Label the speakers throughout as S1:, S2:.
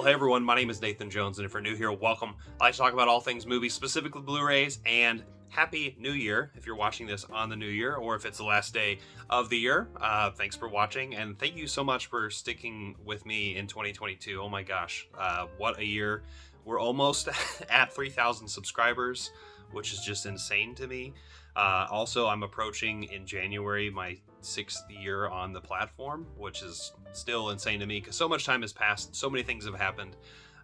S1: Well, hey everyone, my name is Nathan Jones, and if you're new here, welcome. I like to talk about all things movies, specifically Blu-rays, and Happy New Year if you're watching this on the New Year, or if it's the last day of the year. Thanks for watching, and thank you so much for sticking with me in 2022. Oh my gosh, what a year. We're almost at 3,000 subscribers, which is just insane to me. Also, I'm approaching in January my 6th year on the platform, which is still insane to me because so much time has passed, so many things have happened.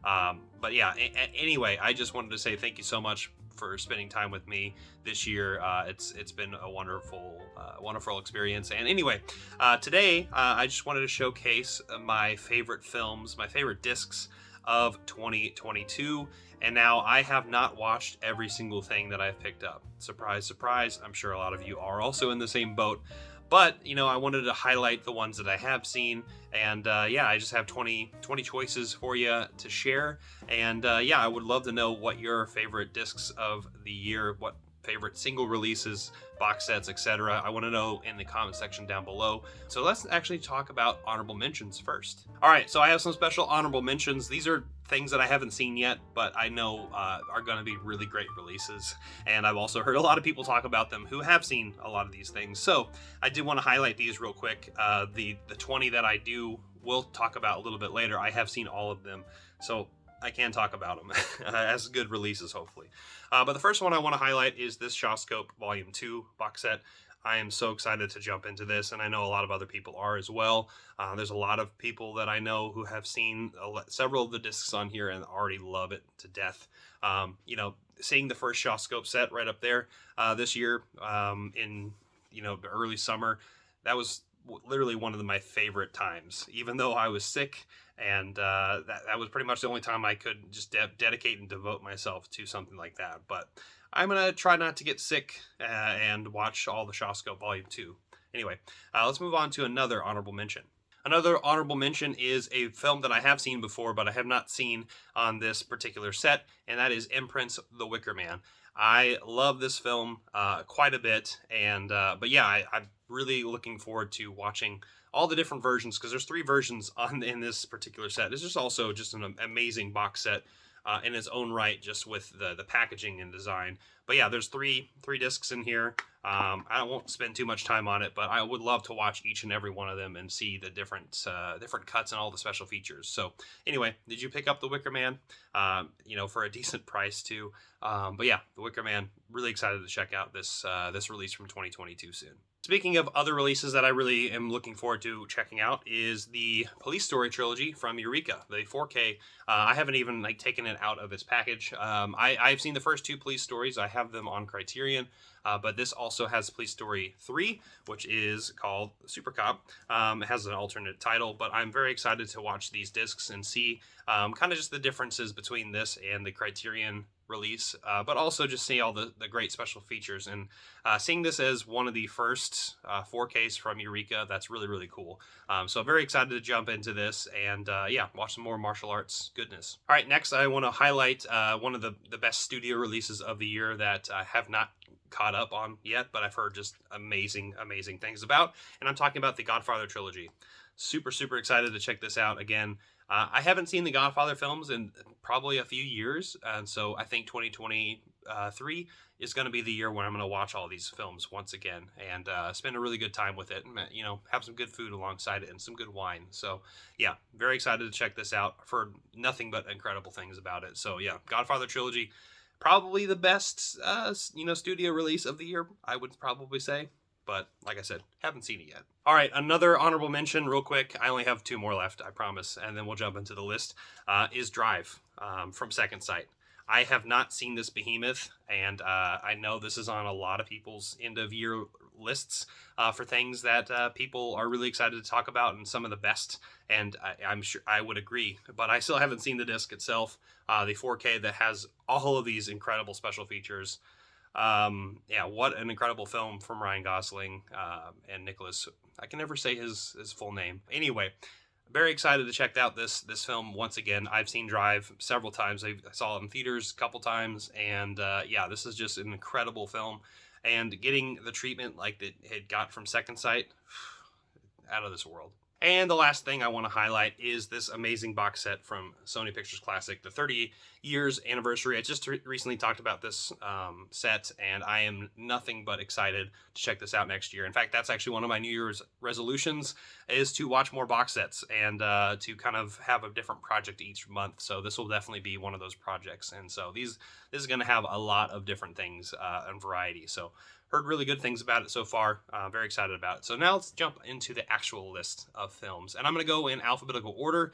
S1: But yeah, anyway, I just wanted to say thank you so much for spending time with me this year. It's been a wonderful experience. And anyway, today I just wanted to showcase my favorite films, my favorite discs of 2022. And now I have not watched every single thing that I've picked up. Surprise, surprise. I'm sure a lot of you are also in the same boat. But, I wanted to highlight the ones that I have seen. And yeah, I just have 20 choices for you to share. And yeah, I would love to know what your favorite discs of the year, what favorite single releases, box sets, etc. I want to know in the comment section down below. So let's actually talk about honorable mentions first. All right, so I have some special honorable mentions. These are things that I haven't seen yet, but I know are going to be really great releases. And I've also heard a lot of people talk about them who have seen a lot of these things. So I did want to highlight these real quick. The 20 that I will talk about a little bit later, I have seen all of them. So I can talk about them as good releases, hopefully. But the first one I want to highlight is this Shawscope Volume 2 box set. I am so excited to jump into this, and I know a lot of other people are as well. There's a lot of people that I know who have seen several of the discs on here and already love it to death. Seeing the first Shawscope set right up there this year in the early summer, that was literally one of my favorite times, even though I was sick. And that was pretty much the only time I could just dedicate and devote myself to something like that. But I'm going to try not to get sick and watch all the Shawscope Volume 2. Anyway, let's move on to another honorable mention. Another honorable mention is a film that I have seen before, but I have not seen on this particular set, and that is Imprint's The Wicker Man. I love this film quite a bit, and but yeah, I'm really looking forward to watching all the different versions, because there's 3 versions in this particular set. It's just also just an amazing box set in its own right, just with the packaging and design. But yeah, there's three discs in here. I won't spend too much time on it, but I would love to watch each and every one of them and see the different cuts and all the special features. So anyway, did you pick up The Wicker Man? For a decent price too. But yeah, The Wicker Man, really excited to check out this release from 2022 soon. Speaking of other releases that I really am looking forward to checking out is the Police Story Trilogy from Eureka, the 4K. I haven't even taken it out of its package. I've seen the first 2 Police Stories. I have them on Criterion, but this also has Police Story 3, which is called Super Cop. It has an alternate title, but I'm very excited to watch these discs and see kind of just the differences between this and the Criterion release, but also just see all the great special features. And seeing this as one of the first 4Ks from Eureka, that's really, really cool. So I'm very excited to jump into this and yeah, watch some more martial arts goodness. All right, next I want to highlight one of the best studio releases of the year that I have not caught up on yet, but I've heard just amazing things about, and I'm talking about the Godfather Trilogy. Super excited to check this out again. I haven't seen the Godfather films in probably a few years, and so I think 2023 is going to be the year when I'm going to watch all these films once again and spend a really good time with it, and have some good food alongside it and some good wine. So yeah, very excited to check this out. I've heard nothing but incredible things about it. So yeah, Godfather Trilogy, probably the best studio release of the year, I would probably say. But like I said, haven't seen it yet. All right, another honorable mention real quick. I only have 2 more left, I promise, and then we'll jump into the list, is Drive from Second Sight. I have not seen this behemoth, and I know this is on a lot of people's end-of-year lists for things that people are really excited to talk about and some of the best, and I'm sure I would agree, but I still haven't seen the disc itself, the 4K that has all of these incredible special features. Yeah, what an incredible film from Ryan Gosling and Nicholas. I can never say his full name. Anyway, very excited to check out this film once again. I've seen Drive several times. I saw it in theaters a couple times, and yeah, this is just an incredible film. And getting the treatment like that it got from Second Sight, out of this world. And the last thing I want to highlight is this amazing box set from Sony Pictures Classic, the 30 years anniversary. I just recently talked about this set, and I am nothing but excited to check this out next year. In fact, that's actually one of my New Year's resolutions, is to watch more box sets and to kind of have a different project each month. So this will definitely be one of those projects. And so this is going to have a lot of different things and variety. So heard really good things about it so far. Very excited about it. So now let's jump into the actual list of films. And I'm going to go in alphabetical order,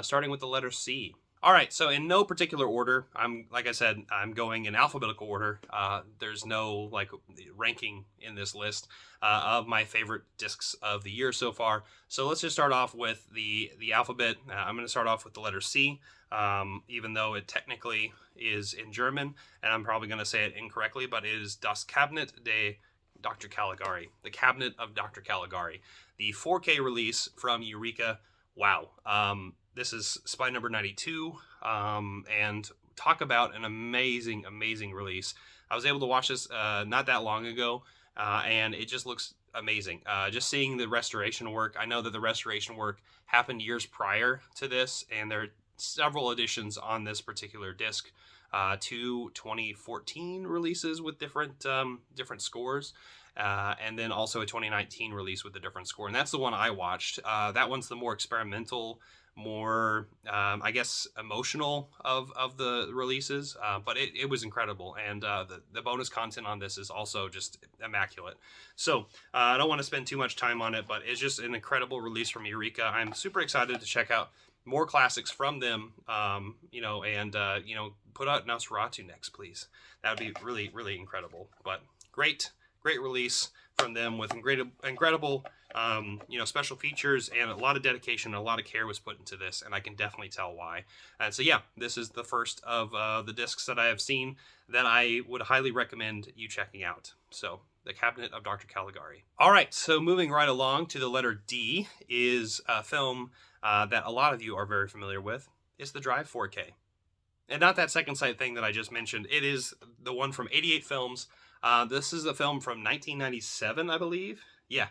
S1: starting with the letter C. All right, so in no particular order, like I said, I'm going in alphabetical order. There's no like ranking in this list of my favorite discs of the year so far. So let's just start off with the alphabet. I'm going to start off with the letter C, even though it technically is in German, and I'm probably going to say it incorrectly, but it is Das Cabinet de Dr. Caligari, the Cabinet of Dr. Caligari, the 4K release from Eureka. Wow. This is Spy number 92, and talk about an amazing, amazing release. I was able to watch this not that long ago, and it just looks amazing. Just seeing the restoration work. I know that the restoration work happened years prior to this, and there are several editions on this particular disc. Two 2014 releases with different scores, and then also a 2019 release with a different score. And that's the one I watched. That one's the more experimental, more I guess emotional of the releases, but it was incredible. And the bonus content on this is also just immaculate. So I don't want to spend too much time on it, but it's just an incredible release from Eureka. I'm super excited to check out more classics from them, and put out Nosferatu next, please. That would be really, really incredible. But great release from them with incredible, special features, and a lot of dedication and a lot of care was put into this, and I can definitely tell why. And so, yeah, this is the first of the discs that I have seen that I would highly recommend you checking out. So, the Cabinet of Dr. Caligari. All right, so moving right along to the letter D is a film that a lot of you are very familiar with. It's the Drive 4K. And not that second sight thing that I just mentioned. It is the one from 88 Films. This is a film from 1997, I believe. Yeah.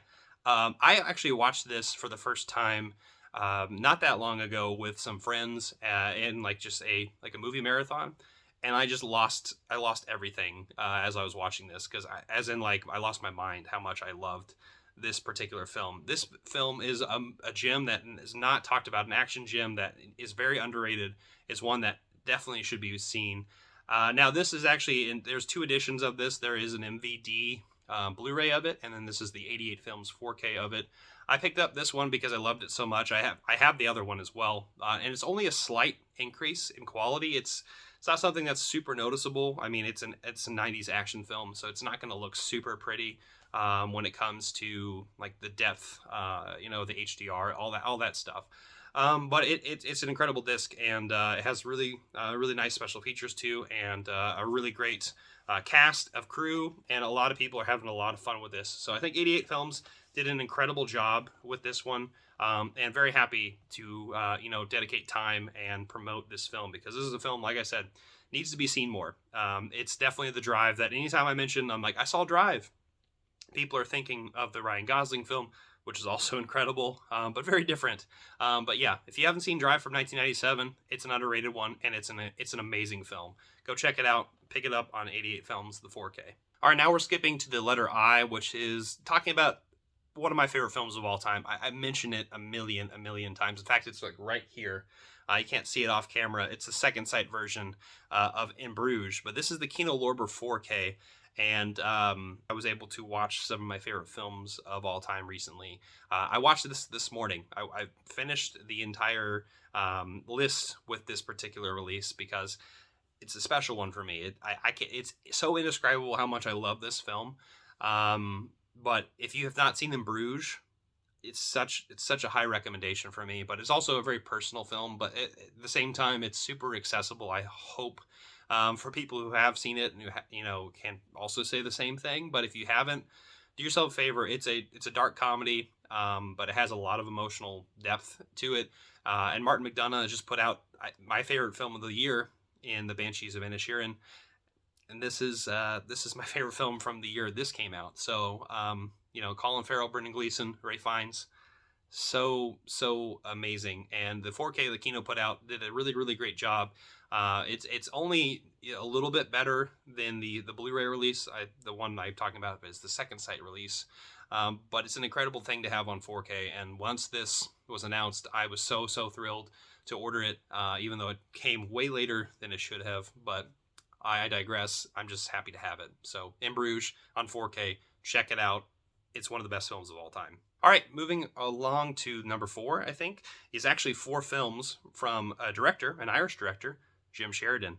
S1: I actually watched this for the first time not that long ago with some friends in like just a movie marathon. And I lost everything as I was watching this, because I lost my mind how much I loved this particular film. This film is a gem that is not talked about, an action gem that is very underrated. It's one that definitely should be seen. Now, this is actually, there's two editions of this. There is an MVD Blu-ray of it, and then this is the 88 Films 4K of it. I picked up this one because I loved it so much. I have the other one as well, and it's only a slight increase in quality. It's not something that's super noticeable. I mean, it's a 90s action film, so it's not going to look super pretty when it comes to like the depth, the HDR, all that stuff. But it's an incredible disc, and it has really nice special features too, and a really great cast of crew, and a lot of people are having a lot of fun with this. So I think 88 Films did an incredible job with this one, and very happy to dedicate time and promote this film, because this is a film, like I said, needs to be seen more. It's definitely the Drive that anytime I mention, I'm like, I saw Drive, people are thinking of the Ryan Gosling film, which is also incredible, but very different. But yeah, if you haven't seen Drive from 1997, it's an underrated one, and it's an amazing film. Go check it out. Pick it up on 88 Films, the 4K. All right, now we're skipping to the letter I, which is talking about one of my favorite films of all time. I mention it a million times. In fact, it's like right here. You can't see it off camera. It's the second sight version of In Bruges, but this is the Kino Lorber 4K. And I was able to watch some of my favorite films of all time recently. I watched this morning. I finished the entire list with this particular release because it's a special one for me. It's so indescribable how much I love this film. But if you have not seen In Bruges, it's such a high recommendation for me. But it's also a very personal film. But at the same time, it's super accessible. I hope. For people who have seen it and who can also say the same thing. But if you haven't, do yourself a favor. It's a dark comedy, but it has a lot of emotional depth to it. And Martin McDonagh just put out my favorite film of the year in The Banshees of Inisherin, and this is my favorite film from the year this came out. So Colin Farrell, Brendan Gleeson, Ray Fiennes, so amazing, and the 4K that Kino put out did a really great job. It's only a little bit better than the Blu-ray release. The one I'm talking about is the second sight release, but it's an incredible thing to have on 4K. And once this was announced, I was so thrilled to order it, even though it came way later than it should have. But I digress. I'm just happy to have it. So In Bruges on 4K, check it out. It's one of the best films of all time. All right, moving along to number 4, I think, is actually 4 films from a director, an Irish director, Jim Sheridan.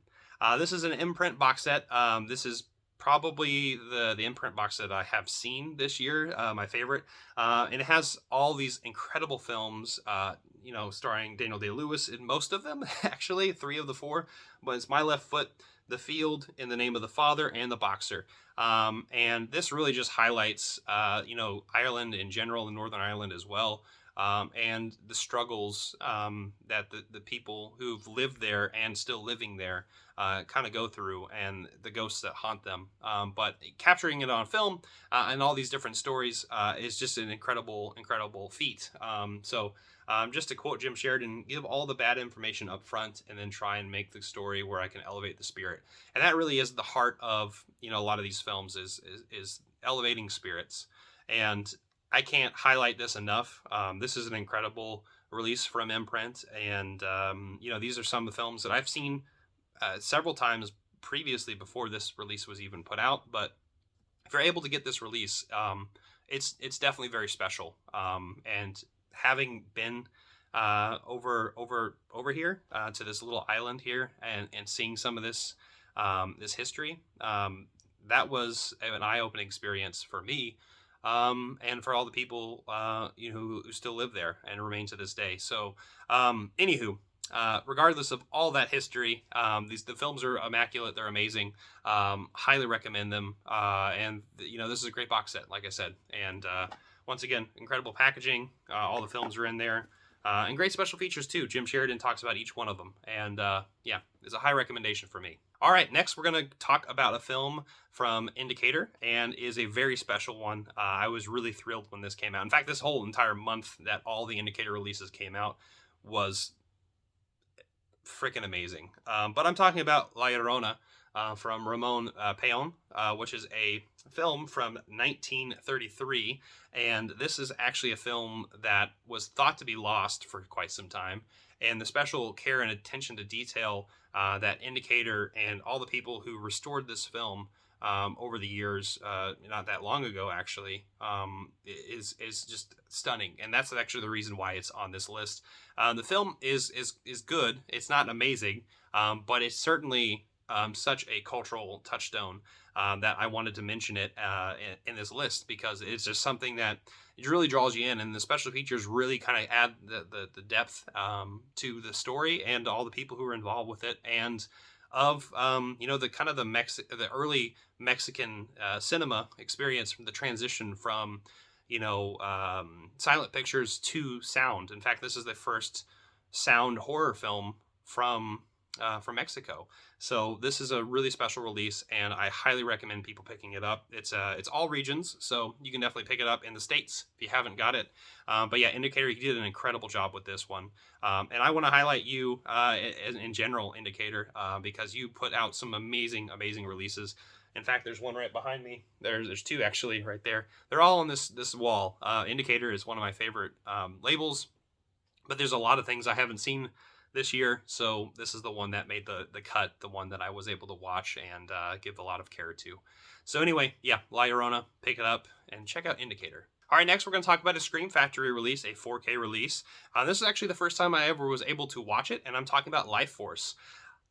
S1: This is an imprint box set. This is probably the imprint box set I have seen this year, my favorite. And it has all these incredible films, starring Daniel Day-Lewis in most of them, actually, 3 of the 4. But it's My Left Foot, The Field, In the Name of the Father, and The Boxer. And this really just highlights, Ireland in general, and Northern Ireland as well, and the struggles that the people who've lived there and still living there kind of go through, and the ghosts that haunt them. But capturing it on film and all these different stories is just an incredible feat. Just to quote Jim Sheridan, give all the bad information up front and then try and make the story where I can elevate the spirit. And that really is the heart of, a lot of these films is elevating spirits. And I can't highlight this enough. This is an incredible release from Imprint. And, these are some of the films that I've seen several times previously before this release was even put out. But if you're able to get this release, it's definitely very special. And having been over here to this little island here, and seeing some of this history, that was an eye-opening experience for me, and for all the people who still live there and remain to this day. So anywho, regardless of all that history, the films are immaculate. They're amazing. Highly recommend them. And this is a great box set, like I said. And once again, incredible packaging. All the films are in there. And great special features too. Jim Sheridan talks about each one of them. And it's a high recommendation for me. All right, next we're going to talk about a film from Indicator, and is a very special one. I was really thrilled when this came out. In fact, this whole entire month that all the Indicator releases came out was freaking amazing. But I'm talking about La Llorona from Ramon Peon, which is a film from 1933. And this is actually a film that was thought to be lost for quite some time. And the special care and attention to detail that Indicator and all the people who restored this film over the years, not that long ago actually, is just stunning. And that's actually the reason why it's on this list. The film is good. It's not amazing, but it's certainly such a cultural touchstone that I wanted to mention it in this list, because it's just something that it really draws you in, and the special features really kind of add the depth to the story and all the people who are involved with it, and of the kind of the early Mexican cinema experience, from the transition from silent pictures to sound. In fact, this is the first sound horror film from Mexico. So this is a really special release, and I highly recommend people picking it up. It's all regions, so you can definitely pick it up in the States if you haven't got it. But yeah, Indicator, you did an incredible job with this one. And I want to highlight you in general, Indicator, because you put out some amazing releases. In fact, there's one right behind me. There's 2 actually right there. They're all on this wall. Indicator is one of my favorite labels, but there's a lot of things I haven't seen this year, so this is the one that made the cut, the one that I was able to watch and give a lot of care to. So anyway, yeah, La Llorona, pick it up and check out Indicator. All right, next we're going to talk about a Scream Factory release, a 4K release. This is actually the first time I ever was able to watch it, and I'm talking about Life Force.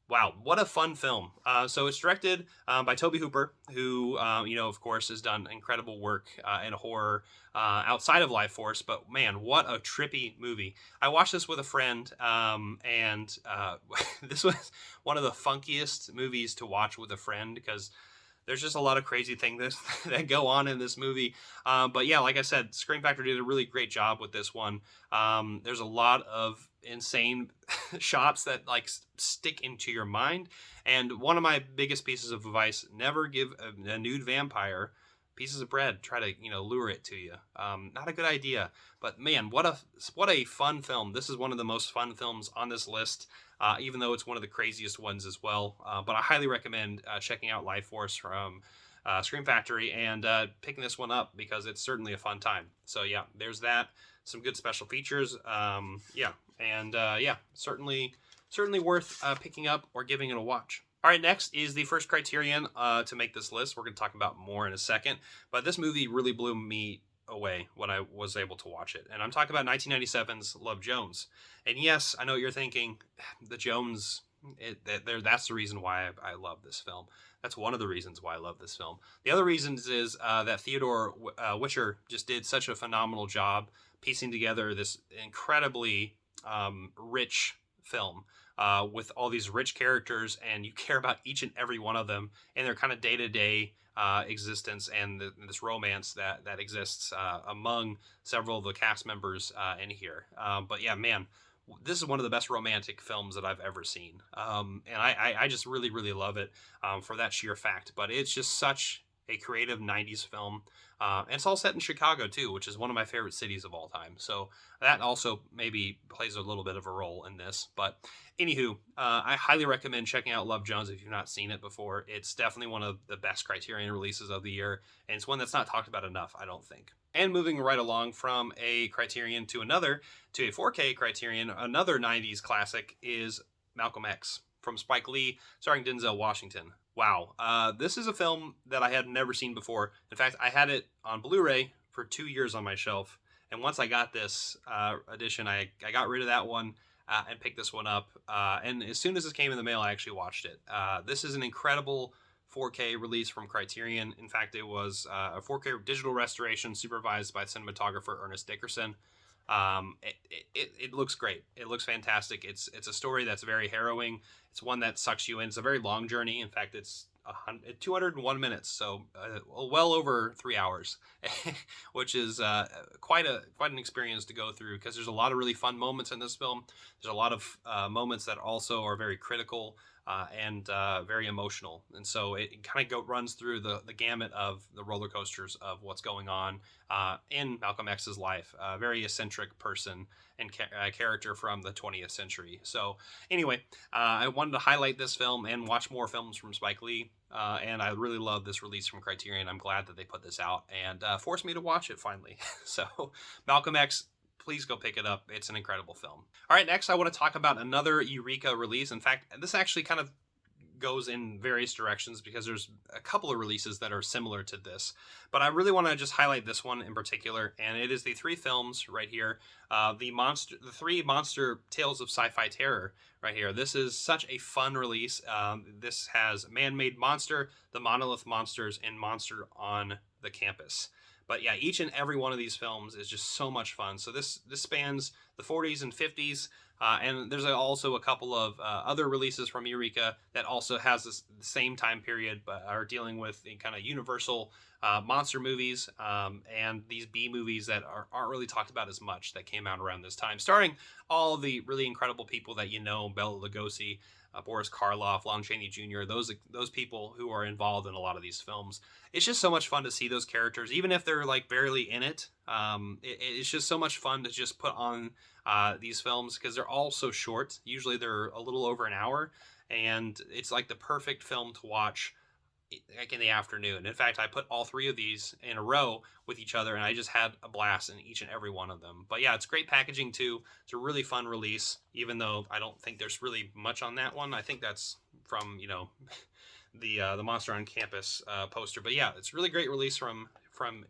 S1: Wow, what a fun film. So it's directed by Tobe Hooper, who, of course, has done incredible work in horror outside of Life Force. But man, what a trippy movie. I watched this with a friend, and this was one of the funkiest movies to watch with a friend, because there's just a lot of crazy things that go on in this movie. But yeah, like I said, Scream Factory did a really great job with this one. There's a lot of insane shots that stick into your mind. And one of my biggest pieces of advice: never give a nude vampire pieces of bread, try to, lure it to you. Not a good idea. But man, what a fun film. This is one of the most fun films on this list, even though it's one of the craziest ones as well. But I highly recommend checking out Life Force from Scream Factory and picking this one up because it's certainly a fun time. So yeah, there's that. Some good special features. Certainly worth picking up or giving it a watch. All right, next is the first criterion to make this list. We're going to talk about more in a second, but this movie really blew me away when I was able to watch it. And I'm talking about 1997's Love Jones. And yes, I know what you're thinking, the Jones, that's the reason why I love this film. That's one of the reasons why I love this film. The other reasons is that Theodore Witcher just did such a phenomenal job piecing together this incredibly rich film with all these rich characters, and you care about each and every one of them and their kind of day-to-day existence and this romance that exists among several of the cast members in here. But yeah, man, this is one of the best romantic films that I've ever seen. And I just really, really love it for that sheer fact. But it's just such a creative 90s film. And it's all set in Chicago, too, which is one of my favorite cities of all time. So that also maybe plays a little bit of a role in this. But anywho, I highly recommend checking out Love Jones if you've not seen it before. It's definitely one of the best Criterion releases of the year. And it's one that's not talked about enough, I don't think. And moving right along from a Criterion to another, to a 4K Criterion, another 90s classic is Malcolm X from Spike Lee, starring Denzel Washington. Wow. This is a film that I had never seen before. In fact, I had it on Blu-ray for 2 years on my shelf. And once I got this edition, I got rid of that one and picked this one up. And as soon as this came in the mail, I actually watched it. This is an incredible 4K release from Criterion. In fact, it was a 4K digital restoration supervised by cinematographer Ernest Dickerson. It looks great. It looks fantastic. It's a story that's very harrowing. It's one that sucks you in. It's a very long journey. In fact, it's 201 minutes, so well over 3 hours, which is quite an experience to go through because there's a lot of really fun moments in this film. There's a lot of moments that also are very critical and very emotional, and so it kind of runs through the gamut of the roller coasters of what's going on in Malcolm X's life. A very eccentric person and character from the 20th century. So anyway, I wanted to highlight this film and watch more films from Spike Lee. And I really love this release from Criterion. I'm glad that they put this out and forced me to watch it finally. So Malcolm X, please go pick it up. It's an incredible film. All right, next I want to talk about another Eureka release. In fact, this actually kind of goes in various directions because there's a couple of releases that are similar to this, but I really want to just highlight this one in particular, and it is the three films right here, the three monster tales of sci-fi terror right here. This is such a fun release. This has Man-Made Monster, The Monolith Monsters, and Monster on the Campus. But yeah, each and every one of these films is just so much fun. So this spans the 40s and 50s. And there's also a couple of other releases from Eureka that also has the same time period, but are dealing with the kind of universal monster movies and these B movies that aren't really talked about as much that came out around this time, starring all the really incredible people that you know, Bela Lugosi, Boris Karloff, Lon Chaney Jr., those people who are involved in a lot of these films. It's just so much fun to see those characters, even if they're like barely in it. It's just so much fun to just put on these films because they're all so short. Usually they're a little over an hour, and it's like the perfect film to watch like in the afternoon. In fact, I put all three of these in a row with each other, and I just had a blast in each and every one of them. But yeah, it's great packaging too. It's a really fun release, even though I don't think there's really much on that one. I think that's from the Monster on Campus poster. But yeah, it's a really great release from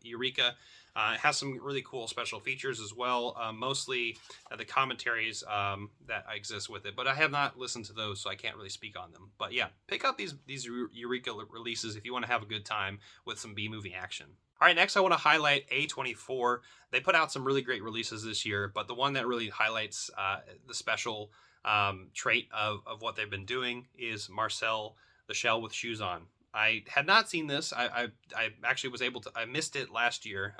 S1: Eureka. It has some really cool special features as well, mostly the commentaries that exist with it. But I have not listened to those, so I can't really speak on them. But yeah, pick up these Eureka releases if you want to have a good time with some B-movie action. All right, next I want to highlight A24. They put out some really great releases this year, but the one that really highlights the special trait of what they've been doing is Marcel the Shell with Shoes On. I had not seen this. I actually was able to, I missed it last year,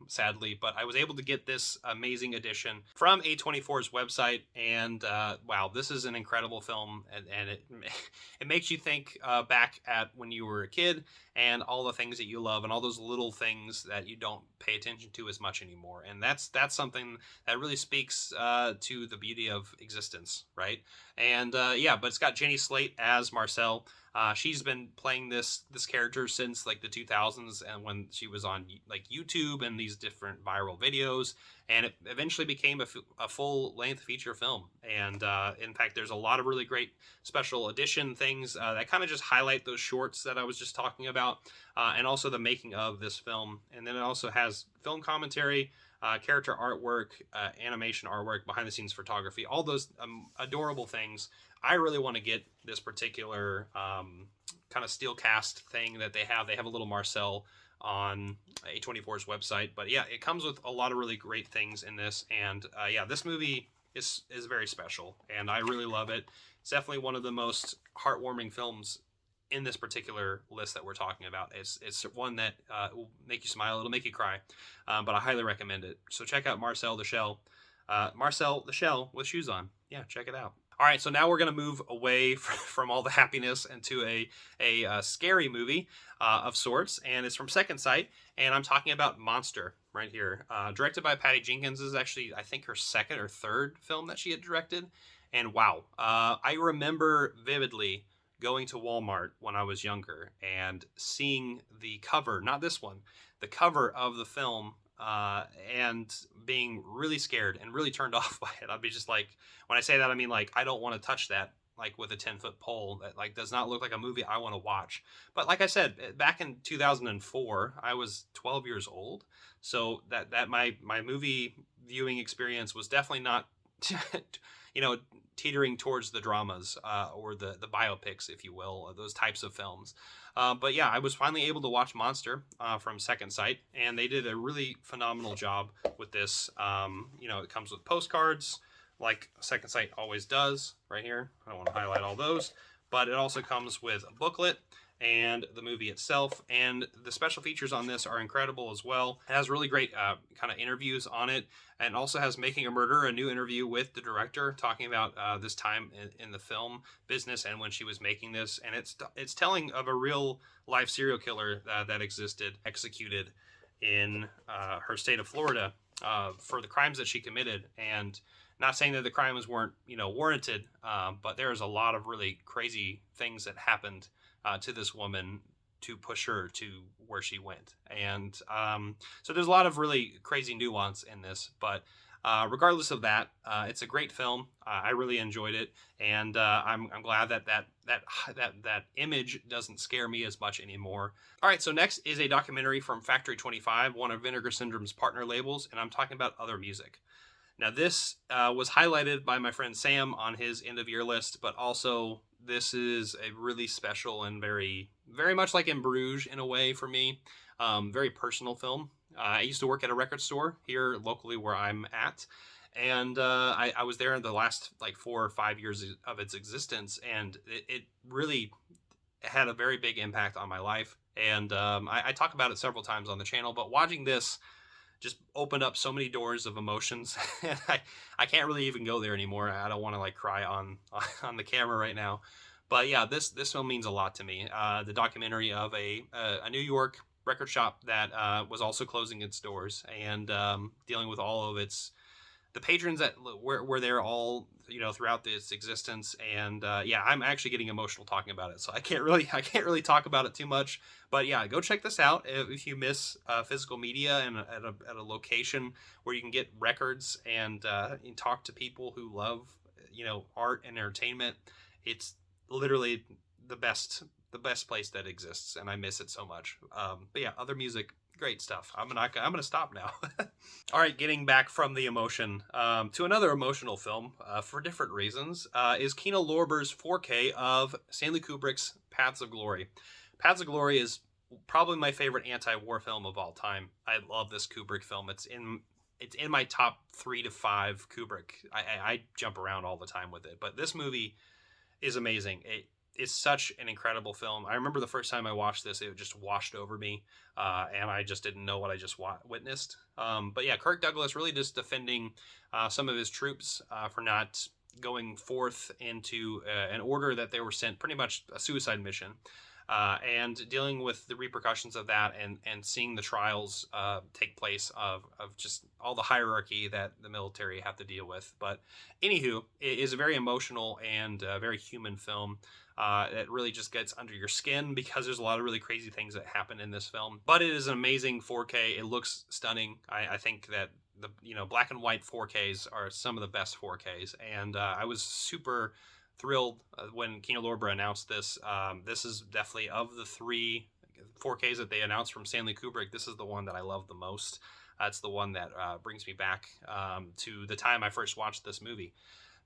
S1: sadly, but I was able to get this amazing edition from A24's website. And wow, this is an incredible film. And it makes you think back at when you were a kid and all the things that you love and all those little things that you don't pay attention to as much anymore. And that's something that really speaks to the beauty of existence, right? And yeah, but it's got Jenny Slate as Marcel. She's been playing this character since like the 2000s, and when she was on like YouTube and these different viral videos, and it eventually became a full length feature film. And in fact, there's a lot of really great special edition things that kind of just highlight those shorts that I was just talking about, and also the making of this film. And then it also has film commentary, character artwork, animation artwork, behind the scenes photography, all those adorable things. I really want to get this particular kind of steel cast thing that they have. They have a little Marcel on A24's website. But yeah, it comes with a lot of really great things in this. And yeah, this movie is very special, and I really love it. It's definitely one of the most heartwarming films in this particular list that we're talking about. It's one that will make you smile. It'll make you cry, but I highly recommend it. So check out Marcel the Shell. Marcel the Shell with shoes on. Yeah, check it out. All right, so now we're going to move away from all the happiness into a scary movie of sorts, and it's from Second Sight, and I'm talking about Monster right here. Directed by Patty Jenkins. This is actually, I think, her second or third film that she had directed, and wow. I remember vividly going to Walmart when I was younger and seeing the cover, not this one, the cover of the film, and being really scared and really turned off by it. I'd be just like, when I say that, I mean like, I don't want to touch that like with a 10-foot pole. That like does not look like a movie I want to watch. But like I said, back in 2004, I was 12 years old, so that my movie viewing experience was definitely not teetering towards the dramas or the biopics, if you will, those types of films. But yeah, I was finally able to watch Monster from Second Sight, and they did a really phenomenal job with this. It comes with postcards, like Second Sight always does, right here. I don't want to highlight all those, but it also comes with a booklet and the movie itself, and the special features on this are incredible as well. It has really great kind of interviews on it, and also has Making a Murderer, a new interview with the director talking about this time in the film business and when she was making this. And it's telling of a real life serial killer that existed, executed in her state of Florida for the crimes that she committed. And not saying that the crimes weren't warranted, but there's a lot of really crazy things that happened to this woman to push her to where she went. And so there's a lot of really crazy nuance in this, but regardless of that, it's a great film. I really enjoyed it, and I'm glad that image doesn't scare me as much anymore. All right, so next is a documentary from Factory 25, one of Vinegar Syndrome's partner labels, and I'm talking about Other Music. Now, this was highlighted by my friend Sam on his end-of-year list, but also this is a really special and very, very much like in Bruges in a way for me, very personal film. I used to work at a record store here locally where I'm at, and I was there in the last like 4 or 5 years of its existence, and it really had a very big impact on my life. And I talk about it several times on the channel, but watching this just opened up so many doors of emotions. And I can't really even go there anymore. I don't want to like cry on the camera right now. But yeah, this film means a lot to me. The documentary of a New York record shop that was also closing its doors, and dealing with all of the patrons that were there all throughout its existence. And yeah, I'm actually getting emotional talking about it, so I can't really talk about it too much. But yeah, go check this out if you miss physical media and at a location where you can get records and talk to people who love art and entertainment. It's literally the best place that exists, and I miss it so much. But yeah, Other Music, great stuff. I'm gonna stop now. All right, getting back from the emotion to another emotional film for different reasons is Kino Lorber's 4K of Stanley Kubrick's Paths of Glory. Paths of Glory is probably my favorite anti-war film of all time. I love this Kubrick film. It's in my top 3 to 5 Kubrick. I jump around all the time with it, but this movie is amazing. is such an incredible film. I remember the first time I watched this, it just washed over me, and I just didn't know what I just witnessed. But yeah, Kirk Douglas really just defending some of his troops for not going forth into an order that they were sent, pretty much a suicide mission. And dealing with the repercussions of that, and seeing the trials take place of just all the hierarchy that the military have to deal with. But anywho, it is a very emotional and very human film. That really just gets under your skin because there's a lot of really crazy things that happen in this film. But it is an amazing 4K. It looks stunning. I think that the black and white 4Ks are some of the best 4Ks, and I was super thrilled when Kino Lorber announced this. This is definitely, of the 3 4Ks that they announced from Stanley Kubrick, this is the one that I love the most. It's the one that brings me back to the time I first watched this movie.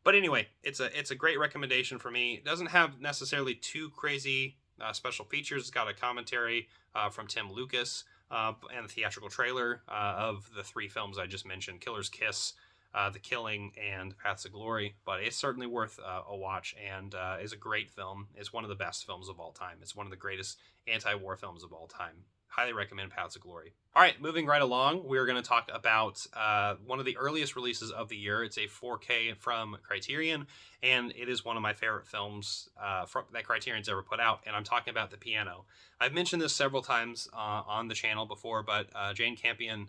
S1: But anyway, it's a great recommendation for me. It doesn't have necessarily too crazy special features. It's got a commentary from Tim Lucas and the theatrical trailer of the 3 films I just mentioned: Killer's Kiss, The Killing, and Paths of Glory. But it's certainly worth a watch, and is a great film. It's one of the best films of all time. It's one of the greatest anti-war films of all time. Highly recommend Paths of Glory. All right, moving right along, we're going to talk about one of the earliest releases of the year. It's a 4K from Criterion, and it is one of my favorite films that Criterion's ever put out, and I'm talking about The Piano. I've mentioned this several times on the channel before, but Jane Campion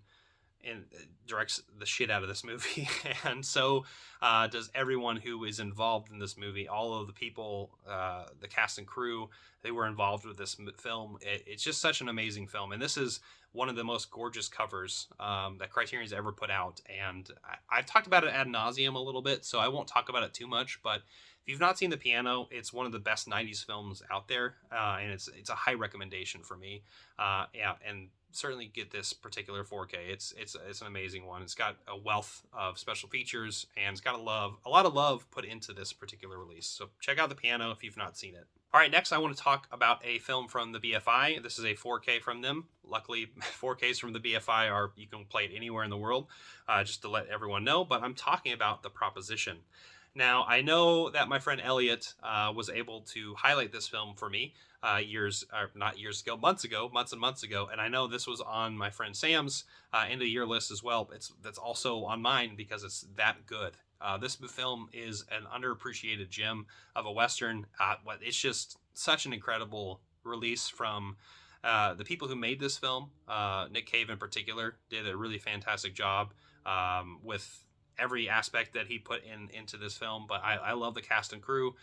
S1: directs the shit out of this movie, and so does everyone who is involved in this movie. All of the people, the cast and crew, they were involved with this film. It's just such an amazing film, and this is one of the most gorgeous covers that Criterion's ever put out. And I've talked about it ad nauseum a little bit, so I won't talk about it too much. But if you've not seen The Piano, it's one of the best '90s films out there, and it's a high recommendation for me. Yeah, and certainly get this particular 4K. It's an amazing one. It's got a wealth of special features, and it's got a lot of love put into this particular release. So check out The Piano if you've not seen it. All right, next I want to talk about a film from the BFI. This is a 4K from them. Luckily, 4Ks from the BFI you can play it anywhere in the world, just to let everyone know. But I'm talking about The Proposition. Now, I know that my friend Elliot was able to highlight this film for me months and months ago, and I know this was on my friend Sam's end of the year list as well. That's also on mine because it's that good. This film is an underappreciated gem of a Western. It's just such an incredible release from the people who made this film. Nick Cave in particular did a really fantastic job with every aspect that he put into this film. But I love the cast and crew.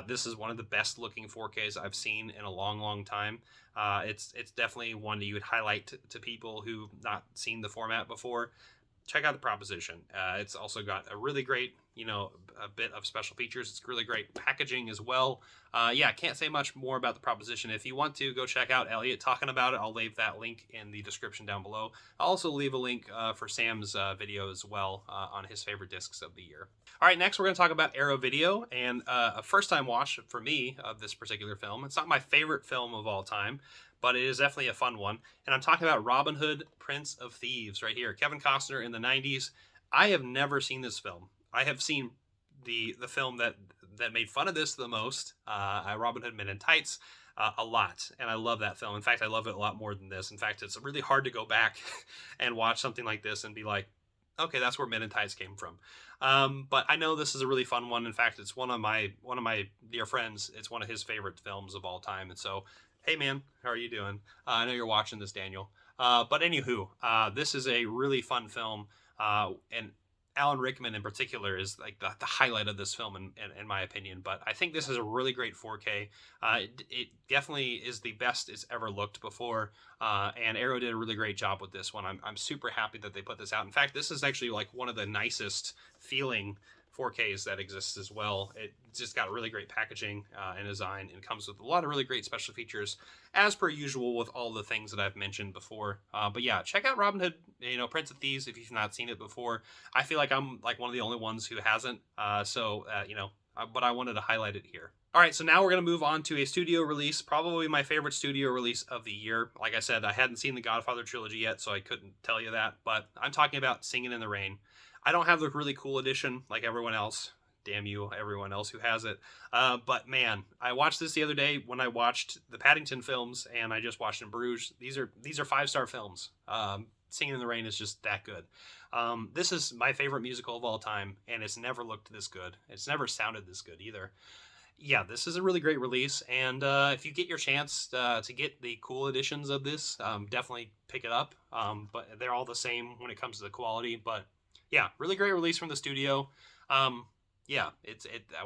S1: This is one of the best looking 4Ks I've seen in a long time. It's definitely one that you would highlight to people who've not seen the format before. Check out The Proposition. It's also got a really great, a bit of special features. It's really great packaging as well. Yeah, can't say much more about The Proposition. If you want to, go check out Elliot talking about it. I'll leave that link in the description down below. I'll also leave a link for Sam's video as well on his favorite discs of the year. All right, next we're going to talk about Arrow Video, and a first-time watch for me of this particular film. It's not my favorite film of all time, but it is definitely a fun one. And I'm talking about Robin Hood, Prince of Thieves, right here. Kevin Costner in the 90s. I have never seen this film. I have seen the film that made fun of this the most, Robin Hood Men in Tights, a lot. And I love that film. In fact, I love it a lot more than this. In fact, it's really hard to go back and watch something like this and be like, okay, that's where Men in Tights came from. But I know this is a really fun one. In fact, it's one of my dear friends. It's one of his favorite films of all time. And so, hey man, how are you doing? I know you're watching this, Daniel. But anywho, this is a really fun film, and Alan Rickman in particular is like the highlight of this film in my opinion. But I think this is a really great 4K. It definitely is the best it's ever looked before, and Arrow did a really great job with this one. I'm super happy that they put this out. In fact, this is actually like one of the nicest feeling 4Ks that exists as well. It just got really great packaging and design, and comes with a lot of really great special features, as per usual with all the things that I've mentioned before. But yeah, check out Robin Hood, Prince of Thieves if you've not seen it before. I feel like I'm like one of the only ones who hasn't, but I wanted to highlight it here. All right, so now we're going to move on to a studio release, probably my favorite studio release of the year. Like I said, I hadn't seen the Godfather Trilogy yet, so I couldn't tell you that, but I'm talking about Singin' in the Rain. I don't have the really cool edition like everyone else. Damn you, everyone else who has it. But man, I watched this the other day when I watched the Paddington films, and I just watched In Bruges. These are 5-star films. Singing in the Rain is just that good. This is my favorite musical of all time, and it's never looked this good. It's never sounded this good either. Yeah, this is a really great release, and if you get your chance to get the cool editions of this, definitely pick it up. But they're all the same when it comes to the quality. But yeah, really great release from the studio. Yeah,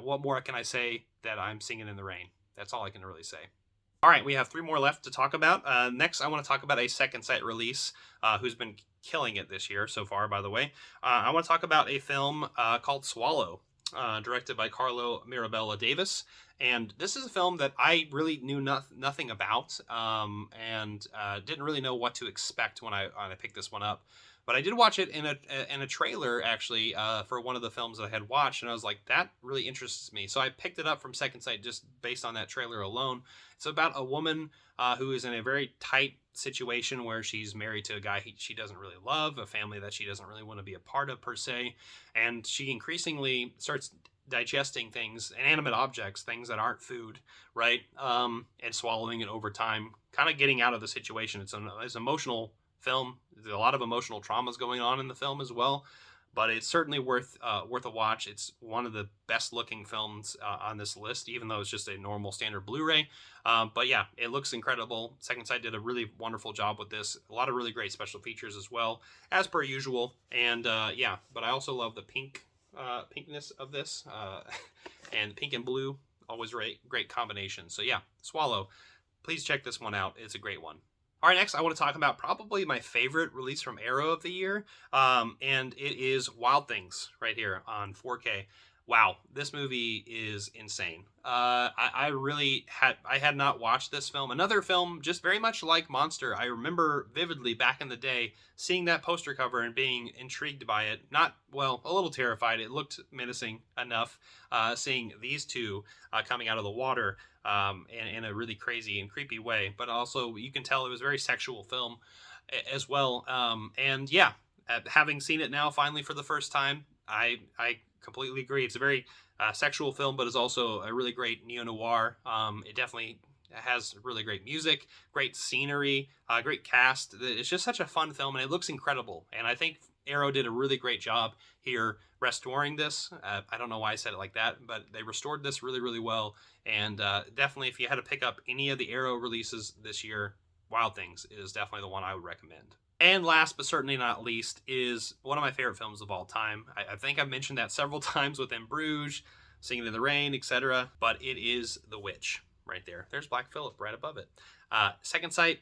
S1: what more can I say that I'm Singing in the Rain? That's all I can really say. All right, we have 3 more left to talk about. Next, I want to talk about a Second Sight release who's been killing it this year so far, by the way. I want to talk about a film called Swallow, directed by Carlo Mirabella Davis. And this is a film that I really knew nothing about and didn't really know what to expect when I picked this one up. But I did watch it in a trailer, actually, for one of the films that I had watched, and I was like, that really interests me. So I picked it up from Second Sight just based on that trailer alone. It's about a woman who is in a very tight situation where she's married to a guy she doesn't really love, a family that she doesn't really want to be a part of, per se, and she increasingly starts digesting things, inanimate objects, things that aren't food, right, and swallowing it over time, kind of getting out of the situation. It's an emotional film. There's a lot of emotional traumas going on in the film as well, but it's certainly worth a watch. It's one of the best looking films on this list, even though it's just a normal standard Blu-ray. But yeah, it looks incredible. Second Sight did a really wonderful job with this. A lot of really great special features as well, as per usual. And yeah, but I also love the pinkness of this, and pink and blue, always great combination. So yeah, Swallow. Please check this one out. It's a great one. All right, next I want to talk about probably my favorite release from Arrow of the year, and it is Wild Things right here on 4K. Wow, this movie is insane. I had not watched this film. Another film just very much like Monster. I remember vividly back in the day seeing that poster cover and being intrigued by it. A little terrified. It looked menacing enough, seeing these two coming out of the water in a really crazy and creepy way. But also, you can tell it was a very sexual film as well. And yeah, having seen it now finally for the first time, I completely agree. It's a very sexual film, but it's also a really great neo-noir. It definitely has really great music, great scenery, great cast. It's just such a fun film, and it looks incredible. And I think Arrow did a really great job here restoring this. I don't know why I said it like that, but they restored this really, really well. And definitely, if you had to pick up any of the Arrow releases this year, Wild Things is definitely the one I would recommend. And last but certainly not least is one of my favorite films of all time. I think I've mentioned that several times within Bruges, Singing in the Rain, etc. But it is The Witch right there. There's Black Phillip right above it. Second Sight,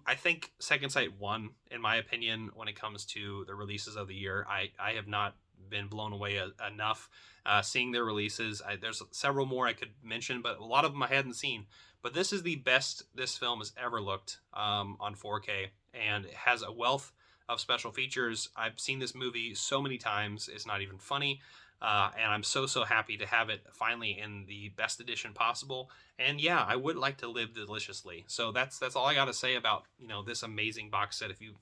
S1: I think Second Sight won, in my opinion, when it comes to the releases of the year. I have not been blown away enough seeing their releases. There's several more I could mention, but a lot of them I hadn't seen. But this is the best this film has ever looked on 4K, and it has a wealth of special features. I've seen this movie so many times, it's not even funny, and I'm so happy to have it finally in the best edition possible. And yeah, I would like to live deliciously. So that's all I got to say about this amazing box set. If you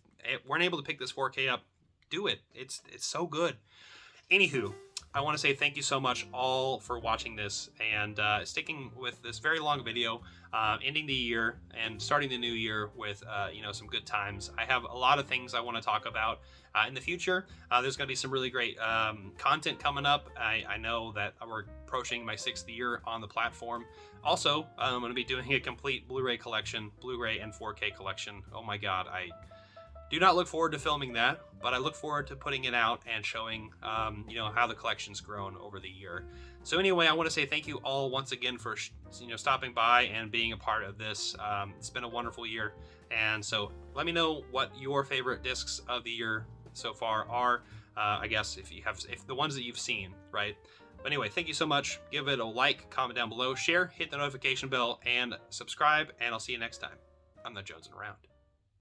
S1: weren't able to pick this 4K up, do it. It's so good. Anywho, I want to say thank you so much all for watching this and sticking with this very long video, ending the year and starting the new year with some good times. I have a lot of things I want to talk about in the future. There's going to be some really great content coming up. I know that we're approaching my 6th year on the platform. Also, I'm going to be doing a complete Blu-ray collection, Blu-ray and 4K collection. Oh my God, I do not look forward to filming that, but I look forward to putting it out and showing, how the collection's grown over the year. So anyway, I want to say thank you all once again for, stopping by and being a part of this. It's been a wonderful year, and so let me know what your favorite discs of the year so far are. I guess if the ones that you've seen, right? But anyway, thank you so much. Give it a like, comment down below, share, hit the notification bell, and subscribe. And I'll see you next time. I'm not jonesing around.